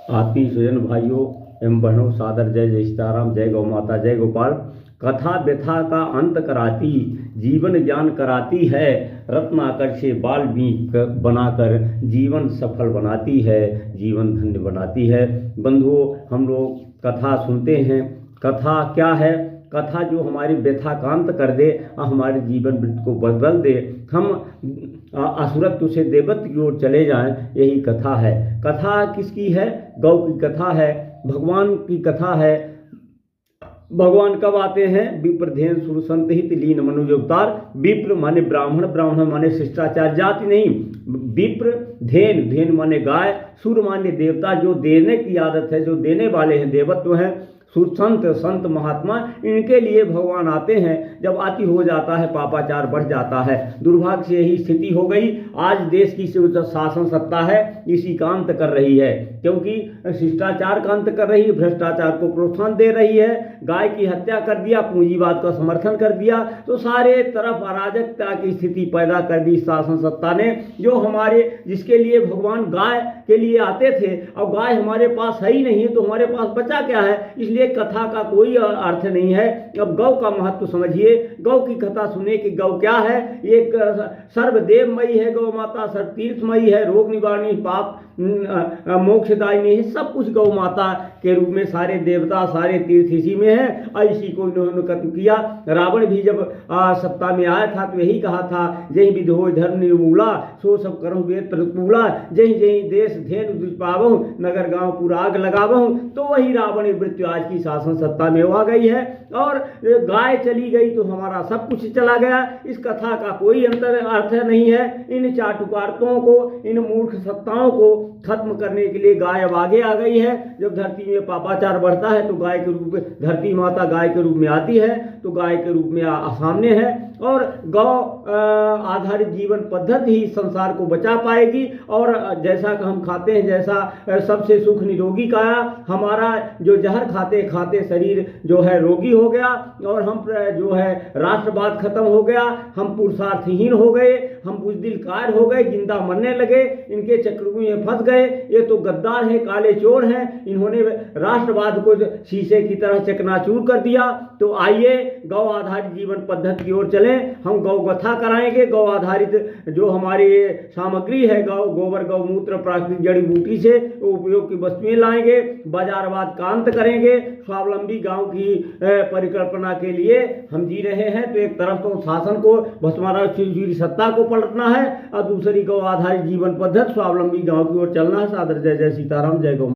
आत्मीय स्वजन भाइयों एवं बहनों, सादर जय जय सीताराम, जय गौ माता, जय गोपाल। कथा व्यथा का अंत कराती, जीवन ज्ञान कराती है, रत्नाकर से बाल बीज बनाकर जीवन सफल बनाती है, जीवन धन्य बनाती है। बंधुओं, हम लोग कथा सुनते हैं। कथा क्या है? कथा जो हमारी व्यथा का अंत कर दे और हमारे जीवन वृत्त को बदल दे, हम असुरत्व से देवत्व की ओर चले जाएं, यही कथा है। कथा किसकी है? गौ की कथा है, भगवान की कथा है। भगवान कब आते हैं? विप्रधेन सुर संत हित लीन मनुज अवतार। विप्र माने ब्राह्मण, ब्राह्मण माने शिष्टाचार जाति नहीं। विप्र धेन, धेन माने गाय, सुर माने देवता, जो देने की आदत है, जो देने वाले हैं, देवत्व हैं। सुर संत, संत महात्मा, इनके लिए भगवान आते हैं। जब अति हो जाता है, पापाचार बढ़ जाता है, दुर्भाग्य से यही स्थिति हो गई। आज देश की जो शासन सत्ता है इसी का अंत कर रही है, क्योंकि शिष्टाचार का अंत कर रही है, भ्रष्टाचार को प्रोत्साहन दे रही है, गाय की हत्या कर दिया, पूंजीवाद का समर्थन कर दिया, तो सारे तरफ अराजकता की स्थिति पैदा कर दी शासन सत्ता ने। जो हमारे, जिसके लिए भगवान गाय के लिए आते थे, अब गाय हमारे पास है ही नहीं है, तो हमारे पास बचा क्या है? इसलिए कथा का कोई अर्थ नहीं है। अब गौ का महत्व समझिए, गौ की कथा सुने कि गौ क्या है। एक सर्वदेवमयी है गौ माता, सर्वतीर्थमयी है, रोग निवारणी, पाप मोक्षदायिनी है, सब कुछ गौ माता के रूप में, सारे देवता, सारे तीर्थ इसी में है। और इसी को इन्होंने खत्म किया। रावण भी जब सत्ता में आया था तो यही कहा था, जय विधो धर्म निर्मूला, सो सब करो वेद प्रतिकूला, जय जय देश धेनु दुष्पावहु, नगर गांव पूरा आग लगावहु। तो वही रावण मृत्यु आज की शासन सत्ता में आ गई है। और गाय चली गई तो हमारा सब कुछ चला गया। इस कथा का कोई अंतर अर्थ नहीं है। इन चाटुकारिताओं को, इन मूर्ख सत्ताओं को खत्म करने के लिए गाय अब आगे आ गई है। जब धरती में पापाचार बढ़ता है तो गाय के रूप में, धरती माता गाय के रूप में आती है, तो गाय के रूप में सामने है। और गौ आधारित जीवन पद्धति ही संसार को बचा पाएगी। और जैसा कि हम खाते हैं, जैसा सबसे सुख निरोगी काया, हमारा जो जहर खाते खाते शरीर जो है रोगी हो गया, और हम जो है राष्ट्रवाद खत्म हो गया, हम पुरुषार्थहीन हो गए, हम बुजदिल कायर हो गए, जिंदा मरने लगे, इनके चक्रव्यूह में फंस गए। ये तो गद्दार हैं, काले चोर हैं, इन्होंने राष्ट्रवाद को शीशे की तरह चकनाचूर कर दिया। तो आइए गौ आधारित जीवन पद्धति की ओर चलें। हम गौ कथा कराएंगे। गौ आधारित जो हमारी सामग्री है, गौ गोबर, गौमूत्र, प्राकृतिक जड़ी बूटी से उपयोग की वस्तुएं लाएंगे। बाजारवाद का अंत करेंगे। स्वावलंबी गांव की परिकल्पना के लिए हम जी रहे हैं। तो एक तरफ तो शासन को, भस्मारा सत्ता को पलटना है, और दूसरी गौ आधारित जीवन पद्धति, स्वावलंबी गांव की ओर चलना है। सादर जय जय सीताराम, जय गौ।